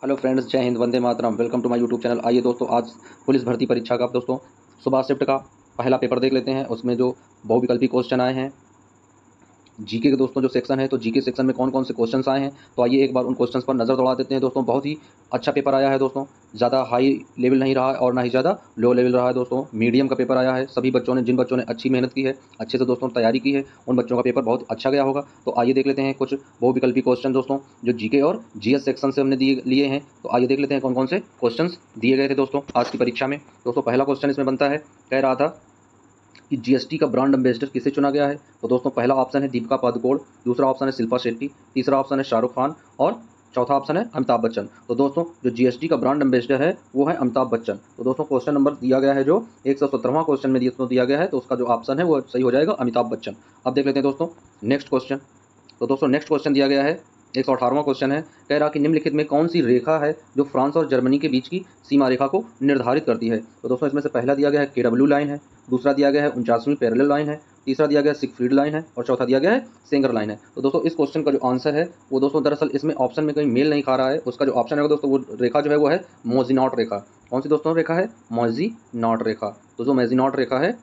Hello friends, जय Hind, Vande Mataram. Welcome to my YouTube channel. आइए दोस्तों, आज पुलिस भर्ती परीक्षा का दोस्तों सुबह शिफ्ट का पहला पेपर देख लेते हैं। उसमें जो बहुविकल्पी क्वेश्चन आए हैं, जीके के दोस्तों जो सेक्शन है, तो जीके सेक्शन में कौन कौन से क्वेश्चंस आए हैं, तो आइए एक बार उन क्वेश्चंस पर नज़र दौड़ा देते हैं दोस्तों। बहुत ही अच्छा पेपर आया है दोस्तों, ज़्यादा हाई लेवल नहीं रहा है और ना ही ज़्यादा लो लेवल रहा है दोस्तों। मीडियम का पेपर आया है। सभी बच्चों ने, जिन बच्चों ने अच्छी मेहनत की है, अच्छे से दोस्तों तैयारी की है, उन बच्चों का पेपर बहुत अच्छा गया होगा। तो आइए देख लेते हैं कुछ बहुविकल्पी क्वेश्चन दोस्तों, जो जीके और जीएस सेक्शन से हमने लिए हैं। तो आइए देख लेते हैं कौन कौन से क्वेश्चन दिए गए थे दोस्तों आज की परीक्षा में। दोस्तों पहला क्वेश्चन इसमें बनता है, कह रहा था कि जीएसटी का ब्रांड एम्बेसडर किसे चुना गया है। तो दोस्तों पहला ऑप्शन है दीपिका पादुकोण, दूसरा ऑप्शन है शिल्पा शेट्टी, तीसरा ऑप्शन है शाहरुख खान और चौथा ऑप्शन है अमिताभ बच्चन। तो दोस्तों जो जीएसटी का ब्रांड एम्बेसडर है वो है अमिताभ बच्चन। तो दोस्तों क्वेश्चन नंबर दिया गया है जो 117वां क्वेश्चन में दिया गया है, तो उसका जो ऑप्शन है वो सही हो जाएगा अमिताभ बच्चन। अब देख लेते हैं दोस्तों नेक्स्ट क्वेश्चन। तो दोस्तों नेक्स्ट क्वेश्चन दिया गया है, 118वां क्वेश्चन है। कह रहा कि निम्नलिखित में कौन सी रेखा है जो फ्रांस और जर्मनी के बीच की सीमा रेखा को निर्धारित करती है। तो दोस्तों इसमें से पहला दिया गया है केडब्ल्यू लाइन है, दूसरा दिया गया है 49वीं पैरेलल लाइन है, तीसरा दिया गया है सिगफ्रीड लाइन है और चौथा दिया गया है सेंगर लाइन है। तो दोस्तों इस क्वेश्चन का जो आंसर है वो दोस्तों दरअसल इसमें ऑप्शन में कहीं मेल नहीं खा रहा है। उसका जो ऑप्शन है दोस्तों, वो रेखा जो है वो है मोज़ेनॉट रेखा। कौन सी दोस्तों रेखा है? मोज़ेनॉट रेखा। तो जो मोज़ेनॉट रेखा है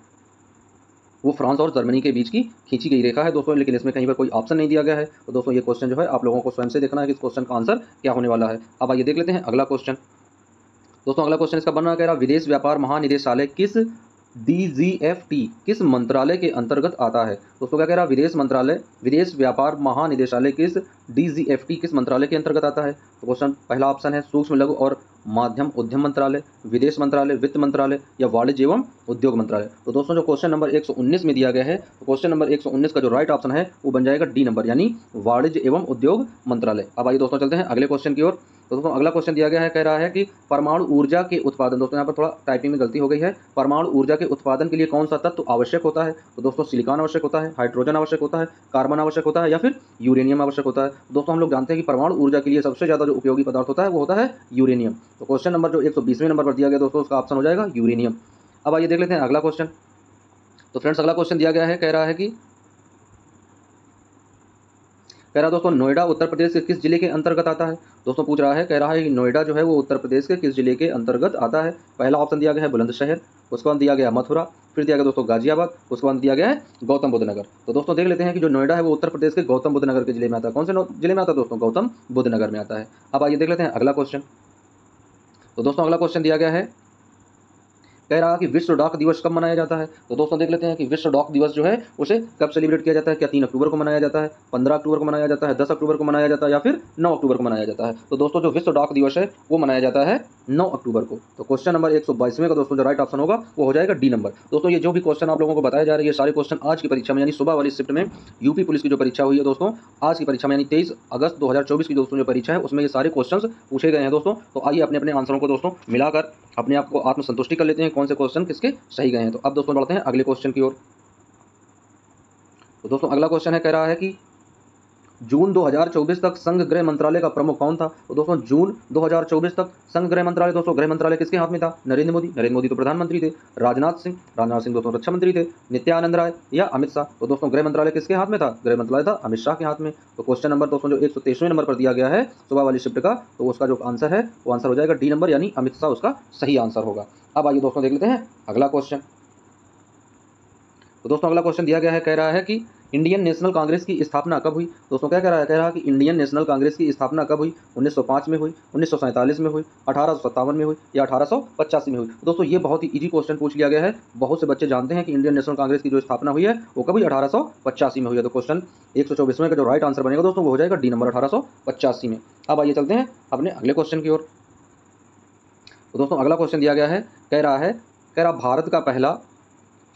वो फ्रांस और जर्मनी के बीच की खींची गई रेखा है दोस्तों, लेकिन इसमें कहीं पर कोई ऑप्शन नहीं दिया गया है। तो दोस्तों ये क्वेश्चन जो है आप लोगों को स्वयं से देखना है कि इस क्वेश्चन का आंसर क्या होने वाला है। अब आइए देख लेते हैं अगला क्वेश्चन। दोस्तों अगला क्वेश्चन इसका बनना कह रहा, विदेश व्यापार महानिदेशालय किस डीजीएफटी किस मंत्रालय के अंतर्गत आता है। दोस्तों क्या कह रहा, विदेश व्यापार महानिदेशालय किस डीजीएफटी किस मंत्रालय के अंतर्गत आता है। तो क्वेश्चन पहला ऑप्शन है सूक्ष्म लघु और माध्यम उद्यम मंत्रालय, विदेश मंत्रालय, वित्त मंत्रालय या वाणिज्य एवं उद्योग मंत्रालय। तो दोस्तों जो क्वेश्चन नंबर 119 में दिया गया है, तो क्वेश्चन नंबर 119 का जो राइट ऑप्शन है वो बन जाएगा डी नंबर, यानी वाणिज्य एवं उद्योग मंत्रालय। अब आइए दोस्तों चलते हैं अगले क्वेश्चन की ओर। तो दोस्तों अगला क्वेश्चन दिया गया है, कह रहा है कि परमाणु ऊर्जा के उत्पादन, दोस्तों यहाँ पर थोड़ा टाइपिंग में गलती हो गई है, परमाणु ऊर्जा के उत्पादन के लिए कौन सा तत्व आवश्यक होता है। तो दोस्तों सिलिकॉन आवश्यक होता है, हाइड्रोजन आवश्यक होता है, कार्बन आवश्यक होता है या फिर यूरेनियम आवश्यक होता है। दोस्तों हम लोग जानते हैं कि परमाणु ऊर्जा के लिए सबसे ज़्यादा जो उपयोगी पदार्थ होता है वो होता है यूरेनियम। तो क्वेश्चन नंबर जो 120वें नंबर पर दिया गया दोस्तों, उसका ऑप्शन हो जाएगा यूरेनियम। अब आइए देख लेते हैं अगला क्वेश्चन। तो फ्रेंड्स अगला क्वेश्चन दिया गया है, कह रहा दोस्तों नोएडा उत्तर प्रदेश के किस जिले के अंतर्गत आता है। दोस्तों पूछ रहा है, कह रहा है कि नोएडा जो है वो उत्तर प्रदेश के किस जिले के अंतर्गत आता है। पहला ऑप्शन दिया गया है बुलंदशहर, उसके बाद दिया गया मथुरा, फिर दिया गया दोस्तों गाजियाबाद, उसके बाद दिया गया है गौतम बुद्ध नगर। तो दोस्तों देख लेते हैं कि जो नोएडा है वो उत्तर प्रदेश के गौतम बुद्ध नगर के जिले में आता है। कौन से जिले में आता है दोस्तों? गौतम बुद्ध नगर में आता है। अब आइए देख लेते हैं अगला क्वेश्चन। तो दोस्तों अगला क्वेश्चन दिया गया है, कह रहा कि विश्व डाक दिवस कब मनाया जाता है। तो दोस्तों देख लेते हैं कि विश्व डाक दिवस जो है उसे कब सेलिब्रेट किया जाता है। क्या 3 अक्टूबर को मनाया जाता है, 15 अक्टूबर को मनाया जाता है, 10 अक्टूबर को मनाया जाता है या फिर 9 अक्टूबर को मनाया जाता है। तो दोस्तों जो विश्व डाक दिवस है वो मनाया जाता है 9 अक्टूबर को। तो क्वेश्चन नंबर 122वें का दोस्तों जो राइट ऑप्शन होगा वो हो जाएगा डी नंबर। दोस्तों ये जो भी क्वेश्चन आप लोगों को बताया जा रहा है, ये सारे क्वेश्चन आज की परीक्षा में यानी सुबह वाली शिफ्ट में यूपी पुलिस की जो परीक्षा हुई है दोस्तों, आज की परीक्षा में यानी 23 अगस्त 2024 की दोस्तों जो परीक्षा है उसमें ये सारे क्वेश्चन पूछे गए हैं दोस्तों। तो आइए अपने अपने आंसरों को दोस्तों मिलाकर अपने आप को आत्मसंतुष्टि कर लेते हैं कौन से क्वेश्चन किसके सही गए हैं। तो अब दोस्तों बढ़ते हैं अगले क्वेश्चन की ओर। तो दोस्तों अगला क्वेश्चन है, कह रहा है कि जून 2024 तक संघ गृह मंत्रालय का प्रमुख कौन था। तो दोस्तों जून 2024 तक संघ गृह मंत्रालय, दोस्तों गृह मंत्रालय किसके हाथ में था? नरेंद्र मोदी तो प्रधानमंत्री थे। राजनाथ सिंह दोस्तों रक्षा मंत्री थे। नित्यानंद राय या अमित शाह। तो दोस्तों गृह मंत्रालय किसके हाथ में था? गृह मंत्रालय था अमित शाह के हाथ में। तो क्वेश्चन नंबर दोस्तों जो 123वें नंबर पर दिया गया है सुबह वाली शिफ्ट का, तो उसका जो आंसर है वो आंसर हो जाएगा डी नंबर, यानी अमित शाह उसका सही आंसर होगा। अब आइए दोस्तों देख लेते हैं अगला क्वेश्चन। तो दोस्तों अगला क्वेश्चन दिया गया है, कह रहा है कि इंडियन नेशनल कांग्रेस की स्थापना कब हुई। दोस्तों क्या कह रहा है, कह रहा है कि इंडियन नेशनल कांग्रेस की स्थापना कब हुई? 1905 में हुई, 1947 में हुई, 1857 में हुई या 1885 में हुई। दोस्तों ये बहुत ही इजी क्वेश्चन पूछ लिया गया है। बहुत से बच्चे जानते हैं कि इंडियन नेशनल कांग्रेस की जो स्थापना हुई है वो कभी 1885 में हुई है। तो क्वेश्चन 124वें का जो राइट आंसर बनेगा दोस्तों वो हो जाएगा डी नंबर, 1885 में। अब आइए चलते हैं अपने अगले क्वेश्चन की ओर। तो दोस्तों अगला क्वेश्चन दिया गया है, कह रहा भारत का पहला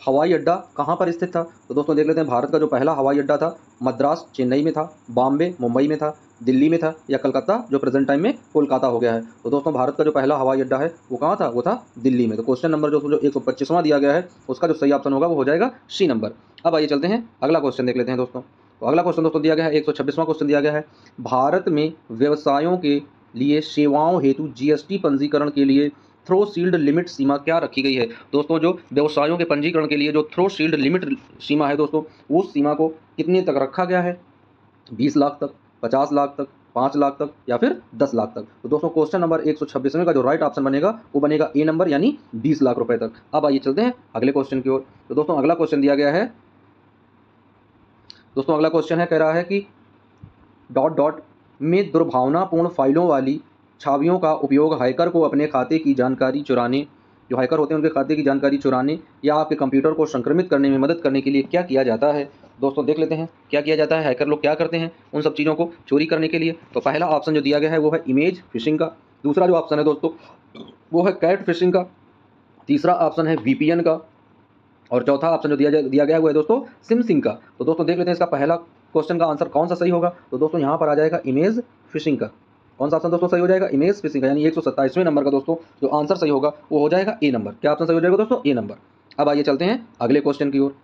हवाई अड्डा कहाँ पर स्थित था। तो दोस्तों देख लेते हैं भारत का जो पहला हवाई अड्डा था, मद्रास चेन्नई में था, बॉम्बे मुंबई में था, दिल्ली में था या कलकत्ता जो प्रेजेंट टाइम में कोलकाता हो गया है। तो दोस्तों भारत का जो पहला हवाई अड्डा है वो कहाँ था? वो था दिल्ली में। तो क्वेश्चन नंबर जो 125वां दिया गया है उसका जो सही ऑप्शन होगा वो हो जाएगा सी नंबर। अब आइए चलते हैं अगला क्वेश्चन देख लेते हैं दोस्तों। तो अगला क्वेश्चन दोस्तों दिया गया है, 126वां क्वेश्चन दिया गया है, भारत में व्यवसायों के लिए सेवाओं हेतु जीएसटी पंजीकरण के लिए थ्रो शील्ड लिमिट सीमा क्या रखी गई है। दोस्तों जो व्यवसायों के पंजीकरण के लिए जो थ्रो शील्ड लिमिट सीमा है दोस्तों, उस सीमा को कितने तक रखा गया है? 20 लाख तक, 50 लाख तक, 5 लाख तक या फिर 10 लाख तक। तो दोस्तों क्वेश्चन नंबर 126वें का जो राइट ऑप्शन बनेगा वो बनेगा ए नंबर यानी 20 लाख रुपए तक। अब आइए चलते हैं अगले क्वेश्चन की ओर। तो दोस्तों अगला क्वेश्चन दिया गया है, दोस्तों अगला क्वेश्चन है, कह रहा है कि डॉट डॉट में दुर्भावनापूर्ण फाइलों वाली छवियों का उपयोग हैकर को अपने खाते की जानकारी चुराने, जो हैकर होते हैं उनके खाते की जानकारी चुराने या आपके कंप्यूटर को संक्रमित करने में मदद करने के लिए क्या किया जाता है। दोस्तों देख लेते हैं क्या किया जाता है, हैकर लोग क्या करते हैं उन सब चीज़ों को चोरी करने के लिए। तो पहला ऑप्शन जो दिया गया है वो है इमेज फिशिंग का, दूसरा जो ऑप्शन है दोस्तों वो है कैट फिशिंग का, तीसरा ऑप्शन है वीपीएन का, और चौथा ऑप्शन जो दिया गया है वो है दोस्तों सिमसिंग का। तो दोस्तों देख लेते हैं इसका पहला क्वेश्चन का आंसर कौन सा सही होगा। तो दोस्तों यहाँ पर आ जाएगा इमेज फिशिंग का। कौन सा ऑप्शन दोस्तों सही हो जाएगा, इमेज फिशिंग का, यानी 127वें नंबर का दोस्तों जो आंसर सही होगा वो हो जाएगा ए नंबर। क्या ऑप्शन सही हो जाएगा दोस्तों, ए नंबर। अब आइए चलते हैं अगले क्वेश्चन की ओर।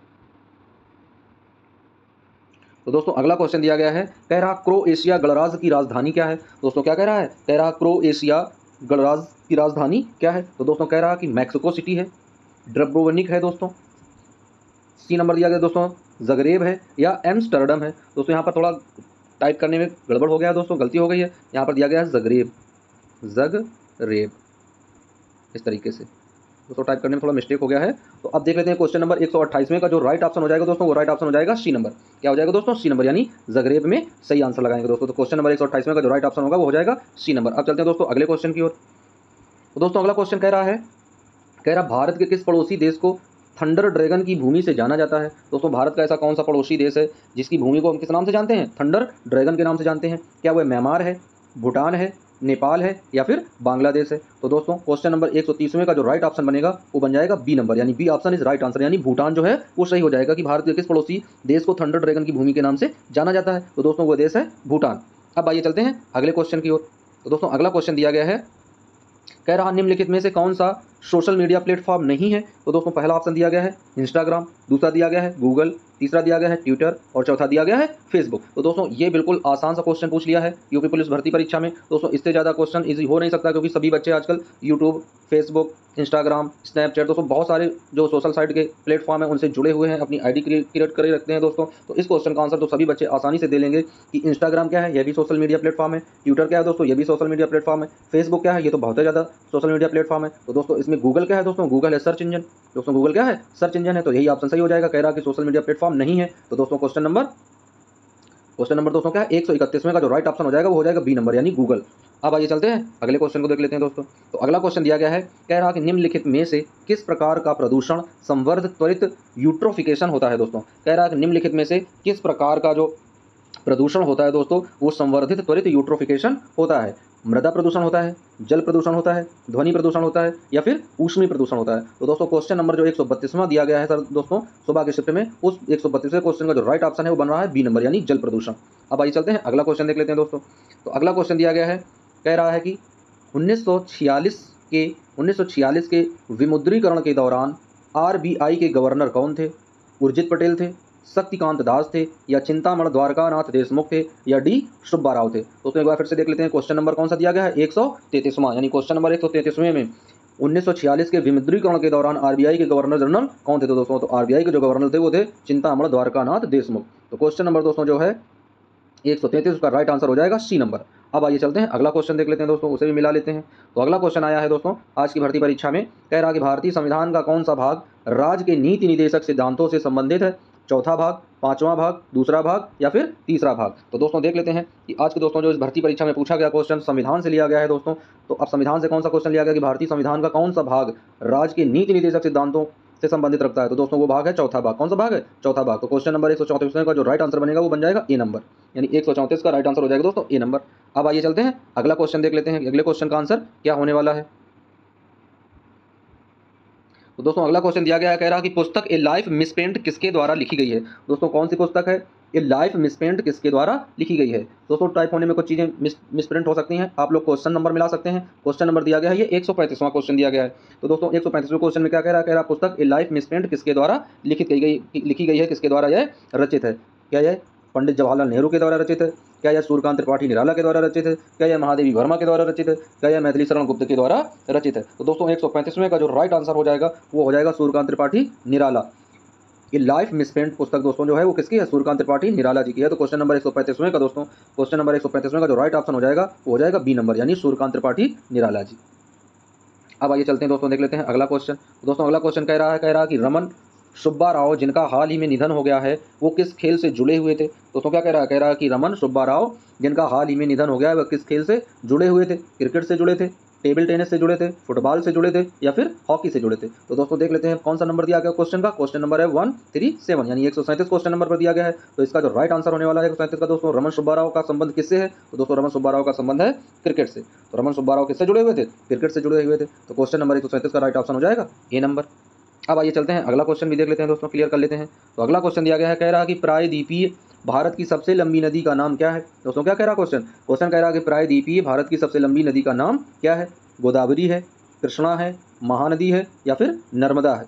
तो दोस्तों अगला क्वेश्चन दिया गया है, कह रहा क्रोएशिया गणराज्य की राजधानी क्या है। दोस्तों क्या कह रहा है, कह रहा क्रोएशिया गणराज्य की राजधानी क्या है। तो दोस्तों कह रहा कि मैक्सिको सिटी है, ड्रब्रोवनिक है दोस्तों, सी नंबर दिया गया दोस्तों ज़ग्रेब है, या एम्स्टर्डम है। दोस्तों यहाँ पर थोड़ा टाइप करने में गड़बड़ हो गया है दोस्तों, गलती हो गई है, यहाँ पर दिया गया है ज़ग्रेब, ज़ग्रेब इस तरीके से दोस्तों टाइप करने में थोड़ा मिस्टेक हो गया है। तो अब देख लेते हैं क्वेश्चन नंबर 128वें का जो राइट ऑप्शन हो जाएगा दोस्तों वो राइट ऑप्शन हो जाएगा सी नंबर। क्या हो जाएगा दोस्तों, सी नंबर, यानी ज़ग्रेब में सही आंसर लगाएंगे दोस्तों। तो क्वेश्चन नंबर 128वें का जो राइट ऑप्शन होगा वो हो जाएगा सी नंबर। अब चलते हैं दोस्तों अगले क्वेश्चन की ओर। तो दोस्तों अगला क्वेश्चन कह रहा है, कह रहा भारत के किस पड़ोसी देश को थंडर ड्रैगन की भूमि से जाना जाता है। दोस्तों भारत का ऐसा कौन सा पड़ोसी देश है जिसकी भूमि को हम किस नाम से जानते हैं, थंडर ड्रैगन के नाम से जानते हैं। क्या वह म्यांमार है, भूटान है, नेपाल है, या फिर बांग्लादेश है। तो दोस्तों क्वेश्चन नंबर 130वें का जो राइट ऑप्शन बनेगा वो बन जाएगा बी नंबर, यानी B option is right answer, यानी भूटान जो है वो सही हो जाएगा कि भारत के किस पड़ोसी देश को थंडर ड्रैगन की भूमि के नाम से जाना जाता है। तो दोस्तों वो देश है भूटान। अब आइए चलते हैं अगले क्वेश्चन की ओर। तो दोस्तों अगला क्वेश्चन दिया गया है, कह रहा निम्नलिखित में से कौन सा सोशल मीडिया प्लेटफॉर्म नहीं है। तो दोस्तों पहला ऑप्शन दिया गया है इंस्टाग्राम, दूसरा दिया गया है गूगल, तीसरा दिया गया है ट्विटर, और चौथा दिया गया है फेसबुक। तो दोस्तों ये बिल्कुल आसान सा क्वेश्चन पूछ लिया है यूपी पुलिस भर्ती परीक्षा में। दोस्तों इससे ज़्यादा क्वेश्चन इजी हो नहीं सकता, क्योंकि सभी बच्चे आजकल यूट्यूब, फेसबुक, इंस्टाग्राम, स्नैपचैट, दोस्तों बहुत सारे जो सोशल साइट के प्लेटफॉर्म है उनसे जुड़े हुए हैं, अपनी आईडी क्रिएट करे रखते हैं दोस्तों। तो इस क्वेश्चन का आंसर तो सभी बच्चे आसानी से दे लेंगे कि इंस्टाग्राम क्या है, यह भी सोशल मीडिया प्लेटफॉर्म है, ट्विटर क्या है दोस्तों, ये भी सोशल मीडिया प्लेटफॉर्म है, फेसबुक क्या है, ये तो बहुत ही ज़्यादा सोशल मीडिया प्लेटफॉर्म है। तो दोस्तों इसमें गूगल क्या है दोस्तों, गूगल है सर्च इंजन, दोस्तों गूगल क्या है, सर्च इंजन है। तो यही ऑप्शन सही हो जाएगा, कह रहा कि सोशल मीडिया प्लेटफॉर्म नहीं है। तो दोस्तों क्वेश्चन नंबर दोस्तों क्या है 131वें का जो राइट ऑप्शन हो जाएगा वो हो जाएगा बी नंबर, यानी गूगल। अब आइए चलते हैं अगले क्वेश्चन को देख लेते हैं दोस्तों। तो अगला क्वेश्चन दिया गया है, कह रहा कि निम्नलिखित में से किस प्रकार का प्रदूषण संवर्ध त्वरित यूट्रोफिकेशन होता है। दोस्तों कह रहा कि निम्नलिखित में से किस प्रकार का जो प्रदूषण होता है दोस्तों वो संवर्धित त्वरित यूट्रोफिकेशन होता है। मृदा प्रदूषण होता है, जल प्रदूषण होता है, ध्वनि प्रदूषण होता है, या फिर ऊष्मीय प्रदूषण होता है। तो दोस्तों क्वेश्चन नंबर जो 132वां दिया गया है सर दोस्तों सुबह के शिफ्ट में, उस 132वें क्वेश्चन का जो राइट ऑप्शन है वो बन रहा है बी नंबर, यानी जल प्रदूषण। अब आइए चलते हैं अगला क्वेश्चन देख लेते हैं दोस्तों। तो अगला क्वेश्चन दिया गया है, कह रहा है कि 1946 के विमुद्रीकरण के दौरान आरबीआई के गवर्नर कौन थे। उर्जित पटेल थे, शक्तिकांत दास थे, या चिंतामण द्वारकानाथ देशमुख थे, या डी सुब्बा राव थे। दोस्तों एक बार फिर से देख लेते हैं क्वेश्चन नंबर कौन सा दिया गया है 133वां, यानी क्वेश्चन नंबर 133वें में 1946 के विमुद्रीकरण के दौरान आरबीआई के गवर्नर जनरल कौन थे। तो दोस्तों तो आरबीआई के जो गवर्नर थे वो थे चिंतामण द्वारकानाथ देशमुख। तो क्वेश्चन नंबर दोस्तों जो है 133 उसका राइट आंसर हो जाएगा सी नंबर। अब आइए चलते हैं अगला क्वेश्चन देख लेते हैं दोस्तों, उसे भी मिला लेते हैं। तो अगला क्वेश्चन आया है दोस्तों आज की भर्ती परीक्षा में, कह रहा कि भारतीय संविधान का कौन सा भाग राज्य के नीति निदेशक सिद्धांतों से संबंधित है। चौथा भाग, पांचवा भाग, दूसरा भाग, या फिर तीसरा भाग। तो दोस्तों देख लेते हैं कि आज के दोस्तों जो इस भर्ती परीक्षा में पूछा गया क्वेश्चन संविधान से लिया गया है दोस्तों। तो अब संविधान से कौन सा क्वेश्चन लिया गया कि भारतीय संविधान का कौन सा भाग राज्य के नीति निदेशक सिद्धांतों से संबंधित रखता है। तो दोस्तों वो भाग है चौथा भाग। कौन सा भाग है, चौथा भाग। तो क्वेश्चन नंबर 134 का जो राइट आंसर बनेगा वो बन जाएगा ए नंबर, यानी 134 का राइट आंसर हो जाएगा दोस्तों ए नंबर। अब आइए चलते हैं अगला क्वेश्चन देख लेते हैं, अगले क्वेश्चन का आंसर क्या होने वाला है। तो दोस्तों अगला क्वेश्चन दिया गया है, कह रहा कि पुस्तक ए लाइफ मिसप्रिंट किसके द्वारा लिखी गई है। दोस्तों कौन सी पुस्तक है ए लाइफ मिसप्रिंट किसके द्वारा लिखी गई है। दोस्तों टाइप होने में कुछ चीज़ें मिसप्रिंट हो सकती हैं, आप लोग क्वेश्चन नंबर मिला सकते हैं। क्वेश्चन नंबर दिया गया है ये 135वां क्वेश्चन दिया गया है। तो दोस्तों 135वें क्वेश्चन में क्या कह रहा है पुस्तक ए लाइफ मिसप्रिंट किसके द्वारा लिखी गई है, किसके द्वारा यह रचित है। क्या यह पंडित जवाहरलाल नेहरू के द्वारा रचित है, क्या यह सूर्यकांत त्रिपाठी निराला के द्वारा रचित है, क्या यह महादेवी वर्मा के द्वारा रचित है, क्या यह मैथिली शरण गुप्त के द्वारा रचित है। तो दोस्तों 135वें का जो राइट आंसर हो जाएगा वो हो जाएगा सूर्यकांत त्रिपाठी निराला। ये लाइफ मिसप्रिंट पुस्तक दोस्तों जो है वो किसकी है, सूर्यकांत त्रिपाठी निराला जी की है। तो क्वेश्चन नंबर 135वें का दोस्तों, क्वेश्चन नंबर 135वें का जो राइट ऑप्शन हो जाएगा वो हो जाएगा बी नंबर, यानी सूर्यकांत त्रिपाठी निराला जी। अब आइए चलते हैं दोस्तों, देख लेते हैं अगला क्वेश्चन। दोस्तों अगला क्वेश्चन कह रहा है कि रमन सुब्बा राव जिनका हाल ही में निधन हो गया है वो किस खेल से जुड़े हुए थे। दोस्तों क्या कह रहा है कि रमन सुब्बा राव जिनका हाल ही में निधन हो गया है वह किस खेल से जुड़े हुए थे। क्रिकेट से जुड़े थे, टेबल टेनिस से जुड़े थे, फुटबॉल से जुड़े थे, या फिर हॉकी से जुड़े थे। तो दोस्तों देख लेते हैं कौन सा नंबर दिया गया क्वेश्चन का। क्वेश्चन नंबर है 137, यानी 137 क्वेश्चन नंबर पर दिया गया है। तो इसका जो राइट आंसर होने वाला है 137 का दोस्तों, रमन सुब्बा राव का संबंध किससे है। तो दोस्तों रमन सुब्बा राव का संबंध है क्रिकेट से। तो रमन सुब्बा राव किससे जुड़े हुए थे, क्रिकेट से जुड़े हुए थे। तो क्वेश्चन नंबर 137 का राइट ऑप्शन हो जाएगा ए नंबर। अब आइए चलते हैं अगला क्वेश्चन भी देख लेते हैं दोस्तों, क्लियर कर लेते हैं। तो अगला क्वेश्चन दिया गया है, कह रहा है कि प्रायद्वीपीय भारत की सबसे लंबी नदी का नाम क्या है। दोस्तों क्या कह रहा है क्वेश्चन कह रहा है कि प्रायद्वीपीय भारत की सबसे लंबी नदी का नाम क्या है। गोदावरी है, कृष्णा है, महानदी है, या फिर नर्मदा है।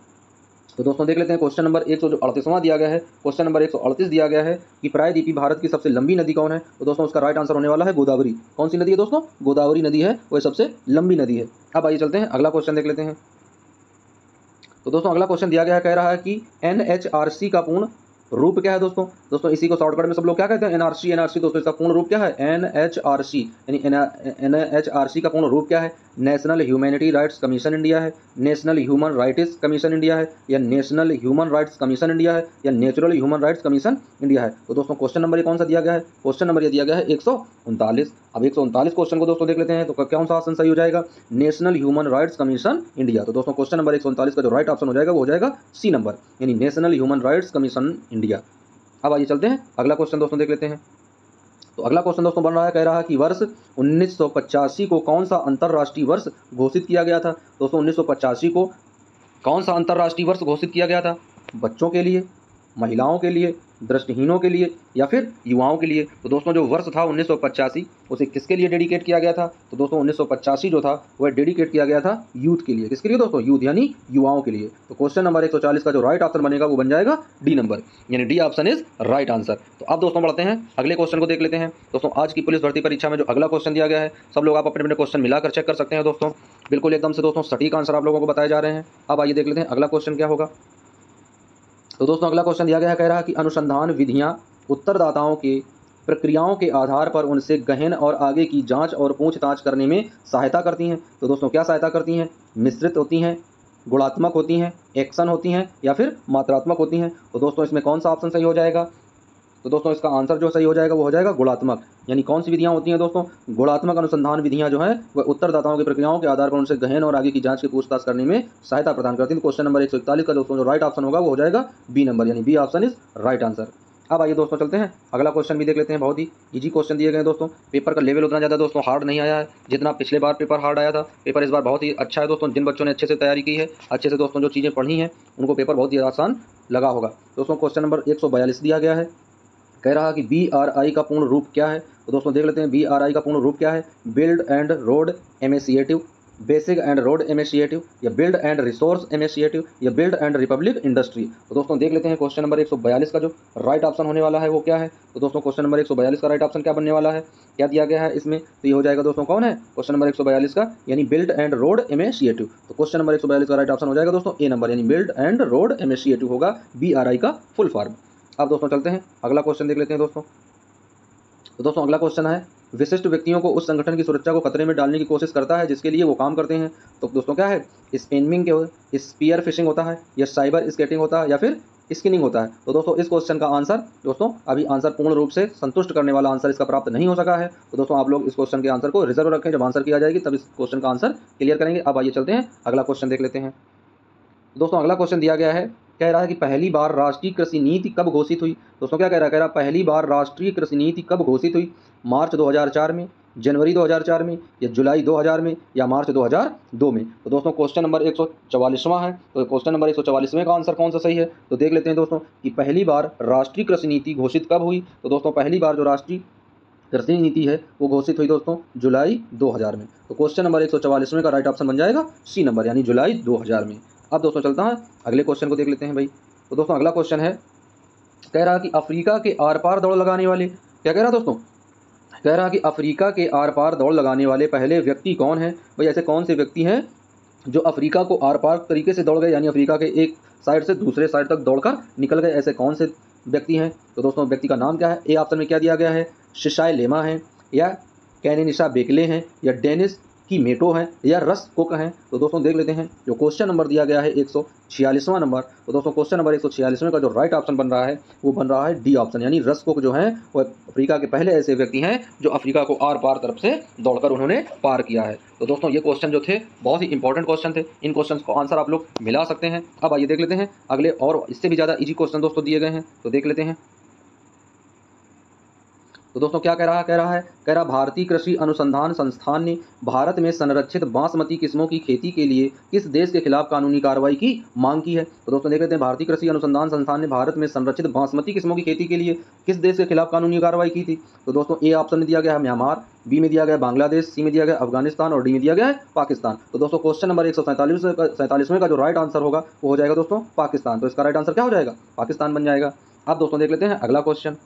तो दोस्तों देख लेते हैं क्वेश्चन नंबर 138वां दिया गया है। क्वेश्चन नंबर 138 दिया गया है कि प्रायद्वीपीय भारत की सबसे लंबी नदी कौन है। तो दोस्तों उसका राइट आंसर होने वाला है गोदावरी। कौन सी नदी है दोस्तों, गोदावरी नदी है, वह सबसे लंबी नदी है। अब आइए चलते हैं अगला क्वेश्चन देख लेते हैं। तो दोस्तों अगला क्वेश्चन दिया गया है, कह रहा है कि NHRC का पूर्ण रूप क्या है। दोस्तों इसी को शॉर्टकट में सब लोग क्या कहते हैं, NRC। दोस्तों इसका पूर्ण रूप क्या है, NHRC, यानी NHRC का पूर्ण रूप क्या है। National humanity rights commission India है, national human rights commission India है, या national human rights commission India है, या natural human rights commission India है। तो दोस्तों क्वेश्चन नंबर ये कौन सा दिया गया है, क्वेश्चन नंबर ये दिया गया है 139। अब 139 क्वेश्चन को दोस्तों देख लेते हैं। तो कौन सा ऑप्शन सही हो जाएगा, national human rights commission India. तो दोस्तों क्वेश्चन नंबर 139 का जो राइट ऑप्शन हो जाएगा वो हो जाएगा सी नंबर, यानी national human rights commission India. अब आइए चलते हैं अगला क्वेश्चन दोस्तों देख लेते हैं। तो अगला क्वेश्चन दोस्तों बन रहा है, कह रहा है कि वर्ष 1985 को कौन सा अंतर्राष्ट्रीय वर्ष घोषित किया गया था। दोस्तों 1985 को कौन सा अंतर्राष्ट्रीय वर्ष घोषित किया गया था, बच्चों के लिए, महिलाओं के लिए, दृष्टिहीनों के लिए, या फिर युवाओं के लिए। तो दोस्तों जो वर्ष था 1985 उसे किसके लिए डेडिकेट किया गया था। तो दोस्तों 1985 जो था वह डेडिकेट किया गया था यूथ के लिए। किसके लिए दोस्तों, यूथ यानी युवाओं के लिए। तो क्वेश्चन नंबर 140 का जो राइट ऑप्शन बनेगा वो बन जाएगा डी नंबर, यानी D option is right answer. तो अब दोस्तों बढ़ते हैं अगले क्वेश्चन को देख लेते हैं। दोस्तों आज की पुलिस भर्ती परीक्षा में जो अगला क्वेश्चन दिया गया है, सब लोग आप अपने अपने क्वेश्चन मिलाकर चेक कर सकते हैं दोस्तों, बिल्कुल एकदम से दोस्तों सटीक आंसर आप लोगों को बताए जा रहे हैं। अब आइए देख लेते हैं अगला क्वेश्चन क्या होगा। तो दोस्तों अगला क्वेश्चन दिया गया है, कह रहा है कि अनुसंधान विधियां उत्तरदाताओं के प्रक्रियाओं के आधार पर उनसे गहन और आगे की जांच और पूछताछ करने में सहायता करती हैं। तो दोस्तों क्या सहायता करती हैं, मिश्रित होती हैं, गुणात्मक होती हैं, एक्शन होती हैं, या फिर मात्रात्मक होती हैं। तो दोस्तों इसमें कौन सा ऑप्शन सही हो जाएगा। तो दोस्तों इसका आंसर जो सही हो जाएगा वो हो जाएगा गुणात्मक, यानी कौन सी विधियां होती हैं दोस्तों, गुणात्मक अनुसंधान विधियां जो हैं वह उत्तरदाताओं की प्रक्रियाओं के आधार पर उनसे गहन और आगे की जांच की पूछताछ करने में सहायता प्रदान करती हैं। तो क्वेश्चन नंबर 141 का दोस्तों जो राइट ऑप्शन होगा वो हो जाएगा बी नंबर, यानी B option is right answer. अब आइए दोस्तों चलते हैं अगला क्वेश्चन भी देख लेते हैं। बहुत ही इजी क्वेश्चन दिए गए हैं दोस्तों, पेपर का लेवल उतना ज़्यादा दोस्तों हार्ड नहीं आया है जितना पिछले बार पेपर हार्ड आया था। पेपर इस बार बहुत ही अच्छा है दोस्तों, जिन बच्चों ने अच्छे से तैयारी की है, अच्छे से दोस्तों जो चीज़ें पढ़ी हैं उनको पेपर बहुत ही आसान लगा होगा। दोस्तों क्वेश्चन नंबर 142 दिया गया है, कह रहा है कि BRI का पूर्ण रूप क्या है। तो दोस्तों देख लेते हैं BRI का पूर्ण रूप क्या है, build and road initiative, basic and road initiative, या बिल्ड एंड रिसोर्स इनिशिएटिव, या बिल्ड एंड रिपब्लिक इंडस्ट्री। तो दोस्तों देख लेते हैं क्वेश्चन नंबर 142 का जो राइट ऑप्शन होने वाला है वो क्या है। तो दोस्तों क्वेश्चन नंबर 142 का राइट ऑप्शन क्या बनने वाला है, क्या दिया गया है इसमें। तो ये हो जाएगा दोस्तों कौन है, क्वेश्चन नंबर 142 का, यानी बिल्ड एंड रोड इनिशिएटिव। तो क्वेश्चन नंबर 142 का राइट ऑप्शन हो जाएगा दोस्तों ए नंबर, यानी बिल्ड एंड रोड इनिशिएटिव होगा BRI का फुल फॉर्म। अब दोस्तों चलते हैं अगला क्वेश्चन देख लेते हैं दोस्तों। तो दोस्तों अगला क्वेश्चन है, विशिष्ट व्यक्तियों को उस संगठन की सुरक्षा को खतरे में डालने की कोशिश करता है जिसके लिए वो काम करते हैं। तो दोस्तों क्या है, स्पैमिंग के स्पीयर फिशिंग होता है, या साइबर स्केटिंग होता है, या फिर स्किनिंग होता है। तो दोस्तों इस क्वेश्चन का आंसर दोस्तों अभी आंसर पूर्ण रूप से संतुष्ट करने वाला आंसर इसका प्राप्त नहीं हो सका है। तो दोस्तों आप लोग इस क्वेश्चन के आंसर को रिजर्व रखें, जब आंसर किया जाएगी तब इस क्वेश्चन का आंसर क्लियर करेंगे। अब आइए चलते हैं अगला क्वेश्चन देख लेते हैं। दोस्तों अगला क्वेश्चन दिया गया है, कह रहा है कि पहली बार राष्ट्रीय कृषि नीति कब घोषित हुई। दोस्तों क्या कह रहा है पहली बार राष्ट्रीय कृषि नीति कब घोषित हुई, मार्च 2004 में, जनवरी 2004 में, या जुलाई 2000 में, या मार्च 2002 में। तो दोस्तों क्वेश्चन नंबर 144वां है। तो क्वेश्चन नंबर 144वें का आंसर कौन सा सही है, तो देख लेते हैं दोस्तों कि पहली बार राष्ट्रीय कृषि नीति घोषित कब हुई। तो दोस्तों पहली बार जो राष्ट्रीय कृषि नीति है वो घोषित हुई दोस्तों जुलाई 2000 में। तो क्वेश्चन नंबर 144वें का राइट ऑप्शन बन जाएगा सी नंबर, यानी जुलाई 2000 में। अब दोस्तों चलता है अगले क्वेश्चन को देख लेते हैं भाई। तो दोस्तों अगला क्वेश्चन है, कह रहा कि अफ्रीका के आर पार दौड़ लगाने वाले, क्या कह रहा दोस्तों, कह रहा कि अफ्रीका के आर पार दौड़ लगाने वाले पहले व्यक्ति कौन है। भाई ऐसे कौन से व्यक्ति हैं जो अफ्रीका को आर पार तरीके से दौड़ गए, यानी अफ्रीका के एक साइड से दूसरे साइड तक दौड़कर निकल गए, ऐसे कौन से व्यक्ति हैं? तो दोस्तों व्यक्ति का नाम क्या है? ए ऑप्शन में क्या दिया गया है? शिशाय लेमा है, या कैनिनिशा बेकले हैं, या डेनिस की मेटो है, या रस कुक हैं? तो दोस्तों देख लेते हैं जो क्वेश्चन नंबर दिया गया है 146वां नंबर। तो दोस्तों क्वेश्चन नंबर 146वें का जो राइट ऑप्शन बन रहा है वो बन रहा है डी ऑप्शन, यानी रस कुक जो हैं वो अफ्रीका के पहले ऐसे व्यक्ति हैं जो अफ्रीका को आर पार तरफ से दौड़कर उन्होंने पार किया है। तो दोस्तों ये क्वेश्चन जो थे बहुत ही इंपॉर्टेंट क्वेश्चन थे, इन क्वेश्चन को आंसर आप लोग मिला सकते हैं। अब आइए देख लेते हैं अगले और इससे भी ज़्यादा इजी क्वेश्चन दोस्तों दिए गए हैं, तो देख लेते हैं। तो दोस्तों क्या कह रहा है भारतीय कृषि अनुसंधान संस्थान ने भारत में संरक्षित बासमती किस्मों की खेती के लिए किस देश के खिलाफ कानूनी कार्रवाई की मांग की है? तो दोस्तों देख लेते हैं भारतीय कृषि अनुसंधान संस्थान ने भारत में संरक्षित बासमती किस्मों की खेती के लिए किस देश के खिलाफ कानूनी कार्रवाई की थी? तो दोस्तों ए ऑप्शन में दिया गया है म्यांमार, बी में दिया गया है बांग्लादेश, सी में दिया गया है अफगानिस्तान और डी में दिया गया है पाकिस्तान। तो दोस्तों क्वेश्चन नंबर 147वें का जो राइट आंसर होगा वो हो जाएगा दोस्तों पाकिस्तान। तो इसका राइट आंसर क्या हो जाएगा? पाकिस्तान बन जाएगा। अब दोस्तों देख लेते हैं अगला क्वेश्चन।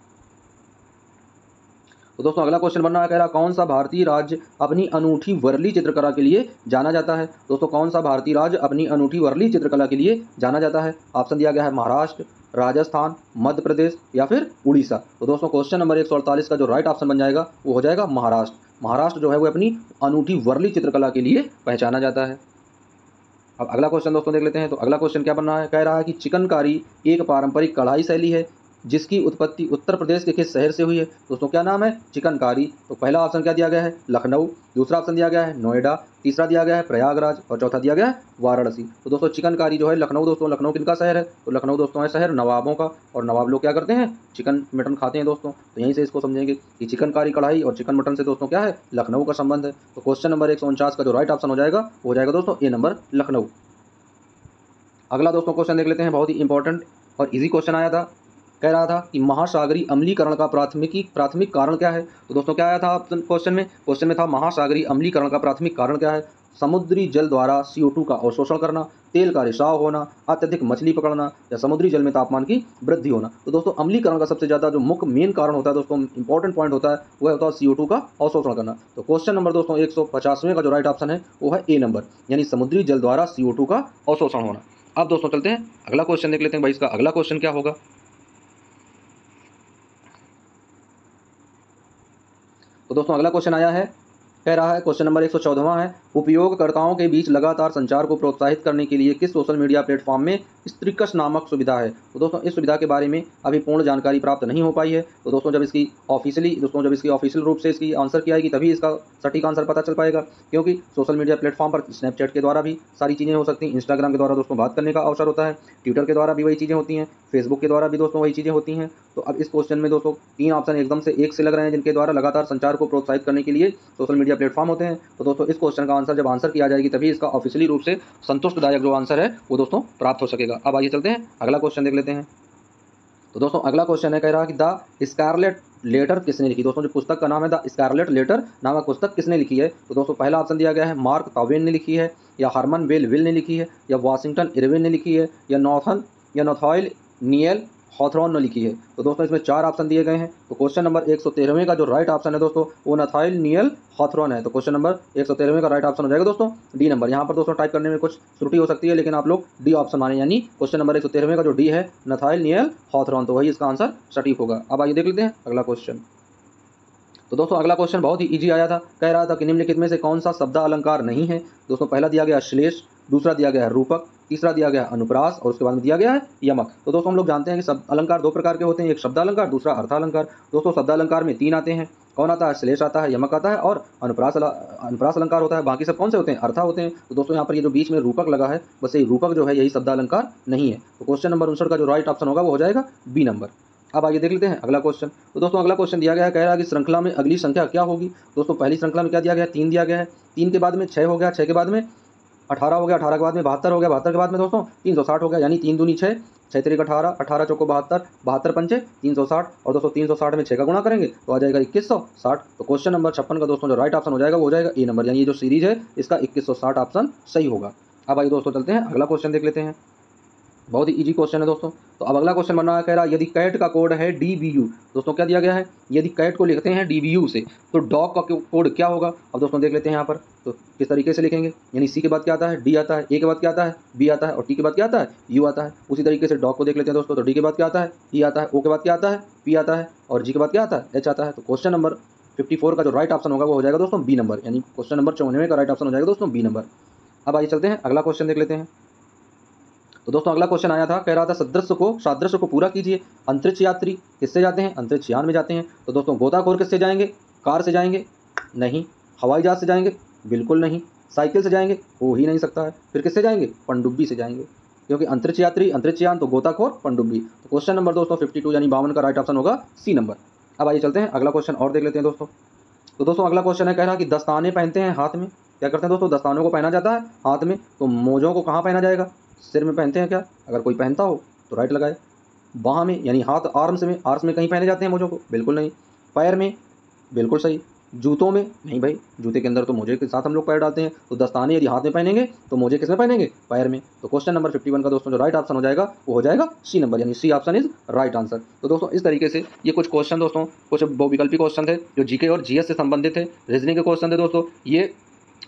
तो दोस्तों अगला क्वेश्चन बन रहा है, कह रहा कौन सा भारतीय राज्य अपनी अनूठी वर्ली चित्रकला के लिए जाना जाता है? दोस्तों कौन सा भारतीय राज्य अपनी अनूठी वर्ली चित्रकला के लिए जाना जाता है? ऑप्शन दिया गया है महाराष्ट्र, राजस्थान, मध्य प्रदेश या फिर उड़ीसा। तो दोस्तों क्वेश्चन नंबर 148 का जो राइट ऑप्शन बन जाएगा वो हो जाएगा महाराष्ट्र। महाराष्ट्र जो है वो अपनी अनूठी वर्ली चित्रकला के लिए पहचाना जाता है। अब अगला क्वेश्चन दोस्तों देख लेते हैं। तो अगला क्वेश्चन क्या बन रहा है, कह रहा है कि चिकनकारी एक पारंपरिक कढ़ाई शैली है जिसकी उत्पत्ति उत्तर प्रदेश के किस शहर से हुई है? दोस्तों क्या नाम है? चिकनकारी। तो पहला ऑप्शन क्या दिया गया है? लखनऊ, दूसरा ऑप्शन दिया गया है नोएडा, तीसरा दिया गया है प्रयागराज और चौथा दिया गया है वाराणसी। तो दोस्तों चिकनकारी जो है लखनऊ, दोस्तों लखनऊ किनका शहर है? तो लखनऊ दोस्तों है शहर नवाबों का, और नवाब लोग क्या करते हैं? चिकन मटन खाते हैं दोस्तों। तो यहीं से इसको समझेंगे कि चिकनकारी कढ़ाई और चिकन मटन से दोस्तों क्या है? लखनऊ का संबंध है। तो क्वेश्चन नंबर 149 का जो राइट ऑप्शन हो जाएगा वो हो जाएगा दोस्तों ए नंबर लखनऊ। अगला दोस्तों क्वेश्चन देख लेते हैं, बहुत ही इंपॉर्टेंट और इजी क्वेश्चन आया था। कह रहा था कि महासागरीय अम्लीकरण का प्राथमिक कारण क्या है? तो दोस्तों क्या आया था क्वेश्चन में था महासागरीय अम्लीकरण का प्राथमिक कारण क्या है? समुद्री जल द्वारा CO2 का अवशोषण करना, तेल का रिसाव होना, अत्यधिक मछली पकड़ना या समुद्री जल में तापमान की वृद्धि होना। तो दोस्तों अम्लीकरण का सबसे ज़्यादा जो मुख्य मेन कारण होता है दोस्तों, इंपॉर्टेंट पॉइंट होता है, वह होता है CO2 का अवशोषण करना। तो क्वेश्चन नंबर दोस्तों 150वें का जो राइट ऑप्शन है वो है ए नंबर, यानी समुद्री जल द्वारा CO2 का अवशोषण होना। अब दोस्तों चलते हैं अगला क्वेश्चन देख लेते हैं भाई, इसका अगला क्वेश्चन क्या होगा। तो दोस्तों अगला क्वेश्चन आया है, कह रहा है क्वेश्चन नंबर 114वां है, उपयोगकर्ताओं के बीच लगातार संचार को प्रोत्साहित करने के लिए किस सोशल मीडिया प्लेटफॉर्म में स्त्रीकस नामक सुविधा है? तो दोस्तों इस सुविधा के बारे में अभी पूर्ण जानकारी प्राप्त नहीं हो पाई है। तो दोस्तों जब इसकी ऑफिशियल रूप से इसकी आंसर की आएगी तभी इसका सटीक आंसर पता चल पाएगा, क्योंकि सोशल मीडिया प्लेटफॉर्म पर स्नैपचैट के द्वारा भी सारी चीज़ें हो सकती हैं, इंस्टाग्राम के द्वारा दोस्तों बात करने का अवसर होता है, ट्विटर के द्वारा भी वही चीज़ें होती हैं, फेसबुक के द्वारा भी दोस्तों वही चीज़ें होती हैं। तो अब इस क्वेश्चन में दोस्तों 3 ऑप्शन एकदम से एक से लग रहे हैं जिनके द्वारा लगातार संचार को प्रोत्साहित करने के लिए सोशल मीडिया प्लेटफॉर्म होते हैं। तो दोस्तों इस क्वेश्चन का आंसर जब आंसर किया जाएगी तभी इसका ऑफिशियली रूप से संतुष्टदायक जो आंसर है वो दोस्तों प्राप्त हो सकेगा। अब आइए चलते हैं अगला क्वेश्चन देख लेते हैं। तो दोस्तों अगला क्वेश्चन है, कह रहा है कि द स्कारलेट लेटर किसने लिखी? दोस्तों जो पुस्तक का नाम है द स्कारलेट लेटर नामक पुस्तक किसने लिखी है? तो दोस्तों पहला ऑप्शन दिया गया है मार्क ट्वेन ने लिखी है, या हरमन वेल ने लिखी है, या वाशिंगटन इरविन ने लिखी है, या नॉथॉयल नील हॉथरॉन ने लिखी है। तो दोस्तों इसमें 4 ऑप्शन दिए गए हैं। तो क्वेश्चन नंबर 113वें का जो राइट ऑप्शन है दोस्तों वो नथाइल नील हॉथरॉन है। तो क्वेश्चन नंबर 113वें का राइट ऑप्शन हो जाएगा दोस्तों डी नंबर। यहाँ पर दोस्तों टाइप करने में कुछ त्रुटि हो सकती है, लेकिन आप लोग डी ऑप्शन माने, यानी क्वेश्चन नंबर 113वें का जो डी है नथाइल नील हॉथरॉन, तो वही इसका आंसर सटीक होगा। अब आइए देख लेते हैं अगला क्वेश्चन। तो दोस्तों अगला क्वेश्चन बहुत ही इजी आया था, कह रहा था कि निम्नलिखित में से कौन सा शब्द अलंकार नहीं है? दोस्तों पहला दिया गया श्लेष, दूसरा दिया गया है रूपक, तीसरा दिया गया है अनुप्रास और उसके बाद में दिया गया है यमक। तो दोस्तों हम लोग जानते हैं कि शब्द अलंकार 2 प्रकार के होते हैं, एक शब्द अलंकार, दूसरा अर्थालंकार। दोस्तों शब्द अलंकार में 3 आते हैं, कौन आता है? श्लेष आता है, यमक आता है और अनुप्रास अलंकार होता है। बाकी सब कौन से होते हैं? अर्था होते हैं। तो दोस्तों यहाँ पर ये जो बीच में रूपक लगा है, बस ये रूपक जो है यही शब्द अलंकार नहीं है। तो क्वेश्चन नंबर 59 का जो राइट ऑप्शन होगा वो हो जाएगा बी नंबर। अब आइए देख लेते हैं अगला क्वेश्चन। तो दोस्तों अगला क्वेश्चन दिया गया है, कह रहा है कि श्रृंखला में अगली संख्या क्या होगी? दोस्तों पहली श्रृंखला में क्या दिया गया है? 3 दिया गया है, 3 के बाद में 6 हो गया, 6 के बाद में 18 हो गया, 18 के बाद में 72 हो गया, 72 के बाद में दोस्तों 360 हो गया, यानी 3 दूनी 6, 6 तिरिक 18, 18 चौको 72, 72 पंचे 360 और दोस्तों 360 में 6 का गुणा करेंगे तो आ जाएगा 2160। तो क्वेश्चन नंबर 56 का दोस्तों जो राइट ऑप्शन हो जाएगा वो हो जाएगा ए नंबर, यानी ये जो सीरीज है इसका 2160 ऑप्शन सही होगा। अब आइए दोस्तों चलते हैं अगला क्वेश्चन देख लेते हैं। बहुत ही इजी क्वेश्चन है दोस्तों। तो अब अगला क्वेश्चन बना कह रहा यदि कैट का कोड है DBU, दोस्तों क्या दिया गया है, यदि कैट को लिखते हैं DBU से तो डॉग का कोड क्या होगा। अब दोस्तों देख लेते हैं यहाँ पर तो किस तरीके से लिखेंगे, यानी सी के बाद क्या आता है, डी आता है, ए के बाद क्या आता है, बी आता है, और टी के बाद क्या आता है, यू आता है। उसी तरीके से डॉग को देख लेते हैं दोस्तों, तो डी के बाद क्या आता है, ई आता है, ओ के बाद क्या आता है, पी आता है, और जी के बाद क्या आता है, एच आता है। तो क्वेश्चन नंबर 54 का जो राइट ऑप्शन होगा वो हो जाएगा दोस्तों बी नंबर, यानी क्वेश्चन नंबर 94 का राइट ऑप्शन हो जाएगा दोस्तों बी नंबर। अब आइए चलते हैं अगला क्वेश्चन देख लेते हैं। तो दोस्तों अगला क्वेश्चन आया था, कह रहा था सादृश्य को पूरा कीजिए। अंतरिक्ष यात्री किससे जाते हैं, अंतरिक्ष यान में जाते हैं। तो दोस्तों गोताखोर किससे जाएंगे, कार से जाएंगे, नहीं। हवाई जहाज से जाएंगे, बिल्कुल नहीं। साइकिल से जाएंगे, हो ही नहीं सकता है। फिर किससे जाएंगे, पनडुब्बी से जाएंगे, क्योंकि अंतरिक्ष यात्री, अंतरिक्ष यान, तो गोताखोर, पनडुब्बी। तो क्वेश्चन नंबर दोस्तों 52 यानी 52 का राइट ऑप्शन होगा सी नंबर। अब आइए चलते हैं अगला क्वेश्चन और देख लेते हैं दोस्तों। तो दोस्तों अगला क्वेश्चन है, कह रहा कि दस्ताने पहनते हैं हाथ में, क्या करते हैं दोस्तों, दस्तानों को पहना जाता है हाथ में। तो मोजों को कहाँ पहना जाएगा, सिर में पहनते हैं क्या, अगर कोई पहनता हो तो राइट लगाए। बाह में यानी हाथ आर्म्स में कहीं पहने जाते हैं मोजों को, बिल्कुल नहीं। पैर में, बिल्कुल सही। जूतों में, नहीं भाई, जूते के अंदर तो मोजे के साथ हम लोग पैर डालते हैं। तो दस्ताने यदि हाथ में पहनेंगे तो मोजे किस में पहनेंगे, पैर में। तो क्वेश्चन नंबर 51 का दोस्तों जो राइट ऑप्शन हो जाएगा वो हो जाएगा सी नंबर, यानी C option is right answer. तो दोस्तों इस तरीके से ये कुछ क्वेश्चन दोस्तों, कुछ बहुविकल्पी क्वेश्चन थे जो जीके और जीएस से संबंधित थे, रीजनिंग के क्वेश्चन थे दोस्तों। ये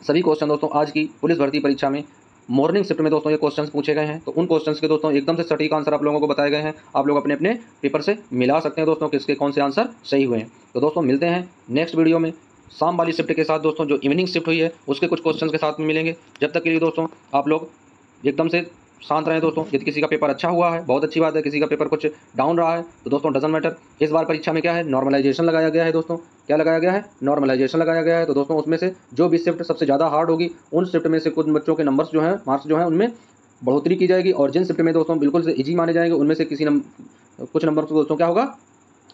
सभी क्वेश्चन दोस्तों आज की पुलिस भर्ती परीक्षा में मॉर्निंग शिफ्ट में दोस्तों ये क्वेश्चंस पूछे गए हैं। तो उन क्वेश्चंस के दोस्तों एकदम से सटीक आंसर आप लोगों को बताए गए हैं। आप लोग अपने अपने पेपर से मिला सकते हैं दोस्तों किसके कौन से आंसर सही हुए हैं। तो दोस्तों मिलते हैं नेक्स्ट वीडियो में शाम वाली शिफ्ट के साथ दोस्तों, जो इवनिंग शिफ्ट हुई है उसके कुछ क्वेश्चंस के साथ में मिलेंगे। जब तक के लिए दोस्तों आप लोग एकदम से शांत रहें दोस्तों। यदि किसी का पेपर अच्छा हुआ है बहुत अच्छी बात है, किसी का पेपर कुछ डाउन रहा है तो दोस्तों डजंट मैटर। इस बार परीक्षा में क्या है, नॉर्मलाइजेशन लगाया गया है दोस्तों। क्या लगाया गया है, नॉर्मलाइजेशन लगाया गया है। तो दोस्तों उसमें से जो भी शिफ्ट सबसे ज़्यादा हार्ड होगी उन शिफ्ट में से कुछ बच्चों के नंबर्स जो हैं, मार्क्स जो हैं, उनमें बढ़ोतरी की जाएगी, और जिन शिफ्ट में दोस्तों बिल्कुल से इजी माने जाएंगे उनमें से कुछ नंबर तो दोस्तों क्या होगा,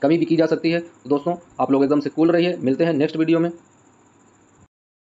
कमी भी की जा सकती है। तो दोस्तों आप लोग एकदम से कूल रहिए। मिलते हैं नेक्स्ट वीडियो में।